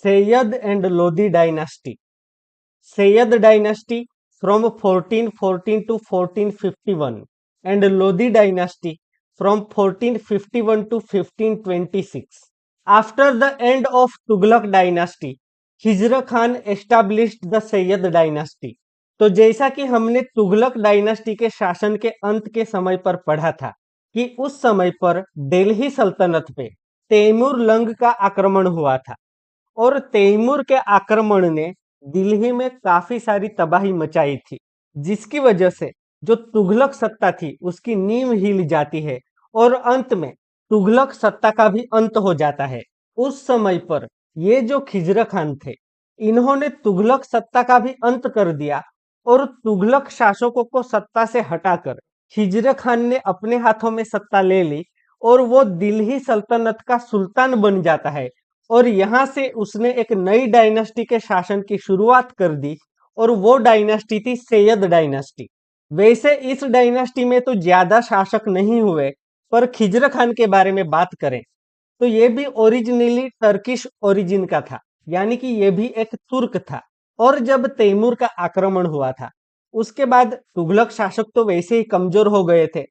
Syed and Lodi dynasty. Syed dynasty from 1414 to 1451 and Lodi dynasty from 1451 to 1526. After the end of Tughlaq dynasty, Khizr Khan established the Sayyid dynasty. तो जैसा कि हमने Tughlaq dynasty के शासन के अंत के समय पर पढ़ा था कि उस समय पर दिल्ली सल्तनत पे तैमूर लंग का आक्रमण हुआ था और तैमूर के आक्रमण ने दिल्ली में काफी सारी तबाही मचाई थी, जिसकी वजह से जो तुगलक सत्ता थी उसकी नींव हिल जाती है और अंत में तुगलक सत्ता का भी अंत हो जाता है। उस समय पर ये जो खिजर खान थे, इन्होंने तुगलक सत्ता का भी अंत कर दिया और तुगलक शासकों को सत्ता से हटाकर खिजर खान ने अपने हाथों में सत्ता ले ली और वो दिल्ली सल्तनत का सुल्तान बन जाता है और यहां से उसने एक नई डायनास्टी के शासन की शुरुआत कर दी और वो डायनास्टी थी सैयद डायनास्टी। वैसे इस डायनास्टी में तो ज्यादा शासक नहीं हुए, पर खिजर खान के बारे में बात करें तो ये भी ओरिजिनली टर्किश ओरिजिन का था, यानी कि ये भी एक तुर्क था। और जब तैमूर का आक्रमण हुआ था उसके बाद तुगलक शासक तो वैसे ही कमजोर हो गए थे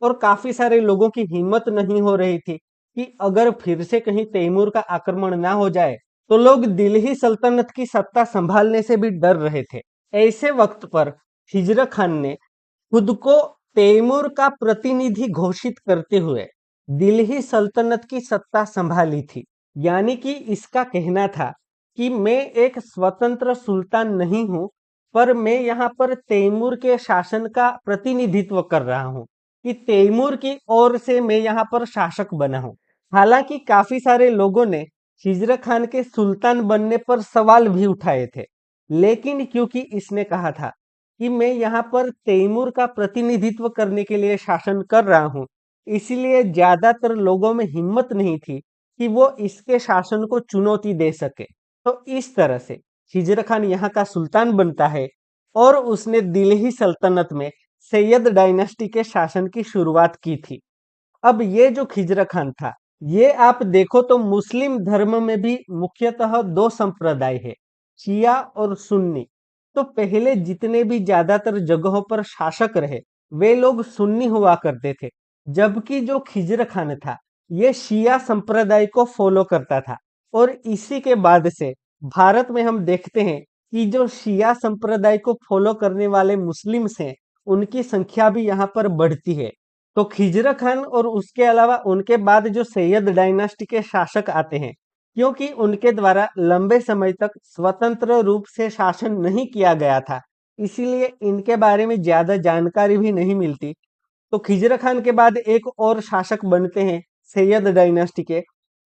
और काफी सारे लोगों की हिम्मत नहीं हो रही थी कि अगर फिर से कहीं तैमूर का आक्रमण ना हो जाए तो लोग दिल्ली सल्तनत की सत्ता संभालने से भी डर रहे थे। ऐसे वक्त पर हिजर खान ने खुद को तैमूर का प्रतिनिधि घोषित करते हुए दिल्ली सल्तनत की सत्ता संभाली थी। यानी कि इसका कहना था कि मैं एक स्वतंत्र सुल्तान नहीं हूं, पर मैं यहाँ पर तैमूर के शासन का प्रतिनिधित्व कर रहा हूं कि तैमूर की ओर से मैं यहाँ पर शासक बना हूं। हालांकि काफी सारे लोगों ने हिजर खान के सुल्तान बनने पर सवाल भी उठाए थे, लेकिन क्योंकि इसने कहा था कि मैं यहाँ पर तैमूर का प्रतिनिधित्व करने के लिए शासन कर रहा हूँ, इसलिए ज्यादातर लोगों में हिम्मत नहीं थी कि वो इसके शासन को चुनौती दे सके। तो इस तरह से हिजर खान यहाँ का सुल्तान बनता है और उसने दिल्ली सल्तनत में सैयद डायनास्टी के शासन की शुरुआत की थी। अब ये जो खिजर खान था, ये आप देखो तो मुस्लिम धर्म में भी मुख्यतः दो संप्रदाय है, शिया और सुन्नी। तो पहले जितने भी ज्यादातर जगहों पर शासक रहे वे लोग सुन्नी हुआ करते थे, जबकि जो खिजर खान था ये शिया संप्रदाय को फॉलो करता था। और इसी के बाद से भारत में हम देखते हैं कि जो शिया संप्रदाय को फॉलो करने वाले मुस्लिम्स हैं उनकी संख्या भी यहाँ पर बढ़ती है। तो खिजर खान और उसके अलावा उनके बाद जो सैयद डायनास्टी के शासक आते हैं, क्योंकि उनके द्वारा लंबे समय तक स्वतंत्र रूप से शासन नहीं किया गया था, इसीलिए इनके बारे में ज्यादा जानकारी भी नहीं मिलती। तो खिजर खान के बाद एक और शासक बनते हैं सैयद डायनास्टी के,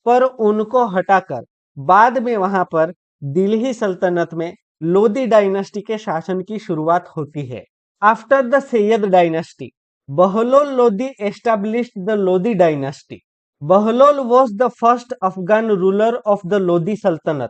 पर उनको हटाकर बाद में वहां पर दिल्ली सल्तनत में लोदी डायनास्टी के शासन की शुरुआत होती है। After the Syed dynasty, Bahlol Lodi established the Lodi dynasty. Bahlol was the first Afghan ruler of the Lodi सल्तनत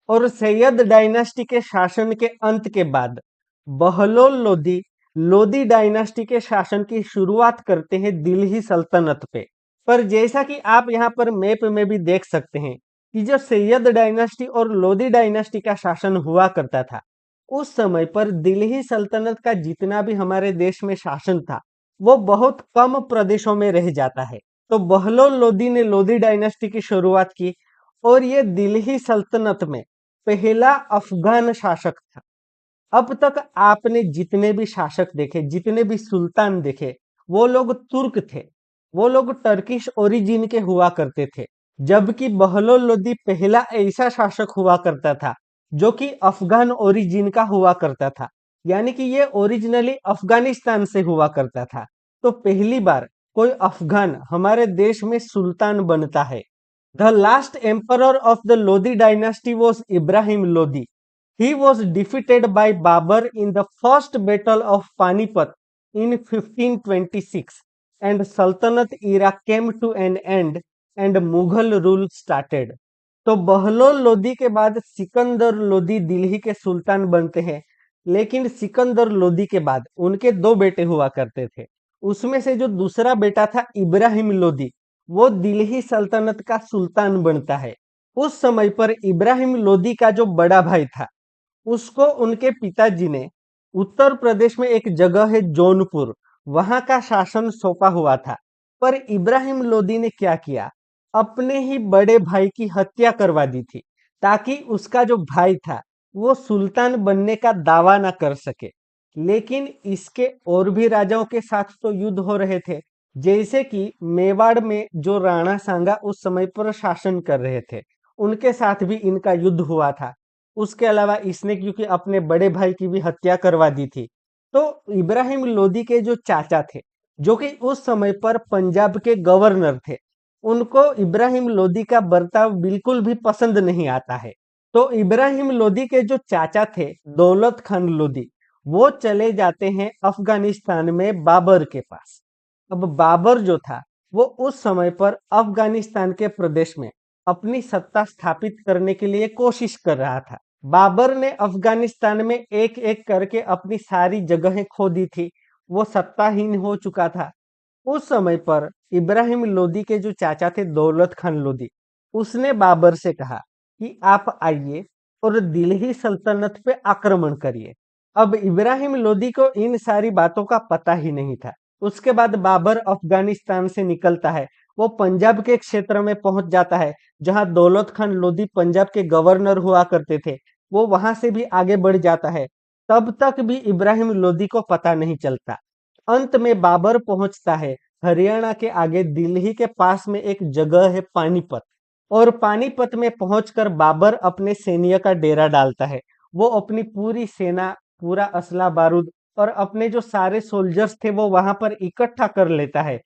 और सैयद डायनास्टी के शासन के अंत के बाद बहलोल लोदी लोदी डायनास्टी के शासन की शुरुआत करते हैं दिल्ली सल्तनत पे। पर जैसा कि आप यहाँ पर मैप में भी देख सकते हैं कि जो सैयद डायनास्टी और लोदी डायनास्टी का शासन हुआ करता था, उस समय पर दिल्ली सल्तनत का जितना भी हमारे देश में शासन था वो बहुत कम प्रदेशों में रह जाता है। तो बहलोल लोदी ने लोदी डायनास्टी की शुरुआत की और ये दिल्ली सल्तनत में पहला अफगान शासक था। अब तक आपने जितने भी शासक देखे, जितने भी सुल्तान देखे, वो लोग तुर्क थे, वो लोग टर्किश ओरिजिन के हुआ करते थे, जबकि बहलोल लोदी पहला ऐसा शासक हुआ करता था जो कि अफगान ओरिजिन का हुआ करता था, यानी कि ये ओरिजिनली अफगानिस्तान से हुआ करता था। तो पहली बार कोई अफगान हमारे देश में सुल्तान बनता है। The last emperor of the Lodi dynasty was Ibrahim Lodi. He was defeated by Babur in the first battle of Panipat in 1526 and Sultanate era came to an end and Mughal rule started. तो बहलोल लोदी के बाद सिकंदर लोदी दिल्ली के सुल्तान बनते हैं, लेकिन सिकंदर लोदी के बाद उनके दो बेटे हुआ करते थे। उसमें से जो दूसरा बेटा था इब्राहिम लोदी, वो दिल्ली सल्तनत का सुल्तान बनता है। उस समय पर इब्राहिम लोदी का जो बड़ा भाई था, उसको उनके पिताजी ने उत्तर प्रदेश में एक जगह है जौनपुर, वहां का शासन सौंपा हुआ था। पर इब्राहिम लोदी ने क्या किया, अपने ही बड़े भाई की हत्या करवा दी थी, ताकि उसका जो भाई था वो सुल्तान बनने का दावा ना कर सके। लेकिन इसके और भी राजाओं के साथ तो युद्ध हो रहे थे, जैसे कि मेवाड़ में जो राणा सांगा उस समय पर शासन कर रहे थे, उनके साथ भी इनका युद्ध हुआ था। उसके अलावा इसने क्योंकि अपने बड़े भाई की भी हत्या करवा दी थी, तो इब्राहिम लोदी के जो चाचा थे, जो कि उस समय पर पंजाब के गवर्नर थे, उनको इब्राहिम लोदी का बर्ताव बिल्कुल भी पसंद नहीं आता है। तो इब्राहिम लोदी के जो चाचा थे, दौलत खान लोदी, वो चले जाते हैं अफगानिस्तान में बाबर के पास। अब बाबर जो था, वो उस समय पर अफगानिस्तान के प्रदेश में अपनी सत्ता स्थापित करने के लिए कोशिश कर रहा था। बाबर ने अफगानिस्तान में एक एक करके अपनी सारी जगहें खो दी थी, वो सत्ताहीन हो चुका था। उस समय पर इब्राहिम लोदी के जो चाचा थे, दौलत खान लोदी, उसने बाबर से कहा कि आप आइए और दिल्ली सल्तनत पे आक्रमण करिए। अब इब्राहिम लोदी को इन सारी बातों का पता ही नहीं था। उसके बाद बाबर अफगानिस्तान से निकलता है, वो पंजाब के क्षेत्र में पहुंच जाता है, जहां दौलत खान लोदी पंजाब के गवर्नर हुआ करते थे। वो वहां से भी आगे बढ़ जाता है, तब तक भी इब्राहिम लोदी को पता नहीं चलता। अंत में बाबर पहुंचता है हरियाणा के आगे दिल्ली के पास में एक जगह है पानीपत, और पानीपत में पहुंचकर बाबर अपने सैन्य का डेरा डालता है। वो अपनी पूरी सेना, पूरा असला बारूद और अपने जो सारे सोल्जर्स थे वो वहां पर इकट्ठा कर लेता है।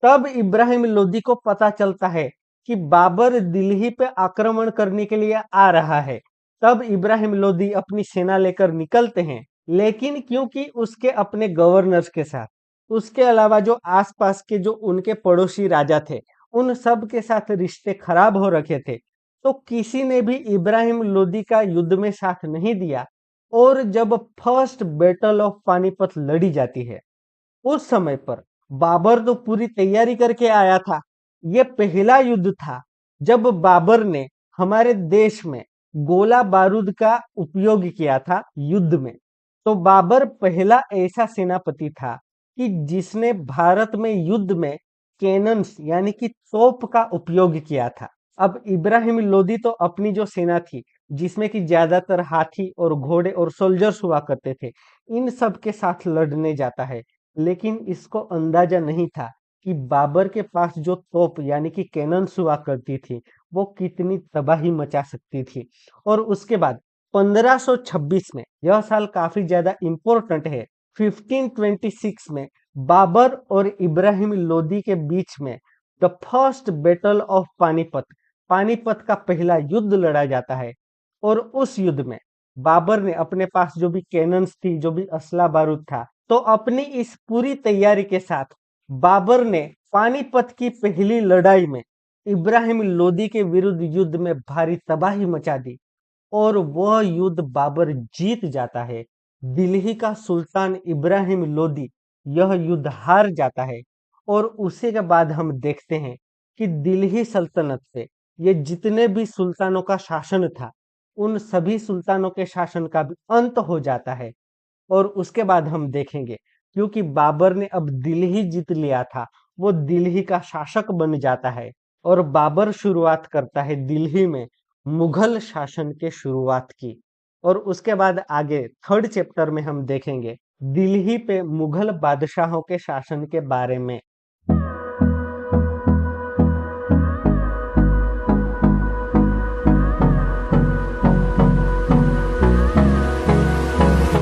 तब इब्राहिम लोदी को पता चलता है कि बाबर दिल्ली पे आक्रमण करने के लिए आ रहा है। तब इब्राहिम लोदी अपनी सेना लेकर निकलते हैं, लेकिन क्योंकि उसके अपने गवर्नर्स के साथ, उसके अलावा जो आसपास के जो उनके पड़ोसी राजा थे, उन सब के साथ रिश्ते खराब हो रखे थे, तो किसी ने भी इब्राहिम लोदी का युद्ध में साथ नहीं दिया। और जब फर्स्ट बैटल ऑफ पानीपत लड़ी जाती है, उस समय पर बाबर तो पूरी तैयारी करके आया था। ये पहला युद्ध था जब बाबर ने हमारे देश में गोला बारूद का उपयोग किया था युद्ध में। तो बाबर पहला ऐसा सेनापति था कि जिसने भारत में युद्ध में कैनन्स यानी कि तोप का उपयोग किया था। अब इब्राहिम लोदी तो अपनी जो सेना थी, जिसमें कि ज्यादातर हाथी और घोड़े और सोल्जर्स हुआ करते थे, इन सब के साथ लड़ने जाता है। लेकिन इसको अंदाजा नहीं था कि बाबर के पास जो तोप यानी कि कैनन्स हुआ करती थी, वो कितनी तबाही मचा सकती थी। और उसके बाद 1526 में, यह साल काफी ज्यादा इंपॉर्टेंट है, 1526 में बाबर और इब्राहिम लोदी के बीच में the first battle of Panipat, Panipat का पहला युद्ध लड़ा जाता है। और उस युद्ध में बाबर ने अपने पास जो भी कैनन्स थी, जो भी असला बारूद था, तो अपनी इस पूरी तैयारी के साथ बाबर ने पानीपत की पहली लड़ाई में इब्राहिम लोदी के विरुद्ध युद्ध में भारी तबाही मचा दी, और वह युद्ध बाबर जीत जाता है। दिल्ली का सुल्तान इब्राहिम लोदी यह युद्ध हार जाता है। और उसी के बाद हम देखते हैं कि दिल्ली सल्तनत से ये जितने भी सुल्तानों का शासन था, उन सभी सुल्तानों के शासन का भी अंत हो जाता है। और उसके बाद हम देखेंगे, क्योंकि बाबर ने अब दिल्ली जीत लिया था, वो दिल्ली का शासक बन जाता है। और बाबर शुरुआत करता है दिल्ली में मुगल शासन के शुरुआत की। और उसके बाद आगे थर्ड चैप्टर में हम देखेंगे दिल्ली पे मुगल बादशाहों के शासन के बारे में।